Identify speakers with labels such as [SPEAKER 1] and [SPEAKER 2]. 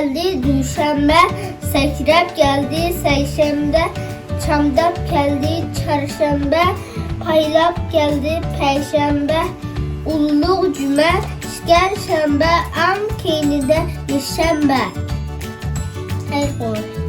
[SPEAKER 1] geldi düşənbə, səkrəb gəldi səyşənbə, çamdab gəldi çarşənbə, paylab gəldi pərşənbə, ulluq cümə, şəkər şənbə, am keynidə düşənbə. Xeyr olsun.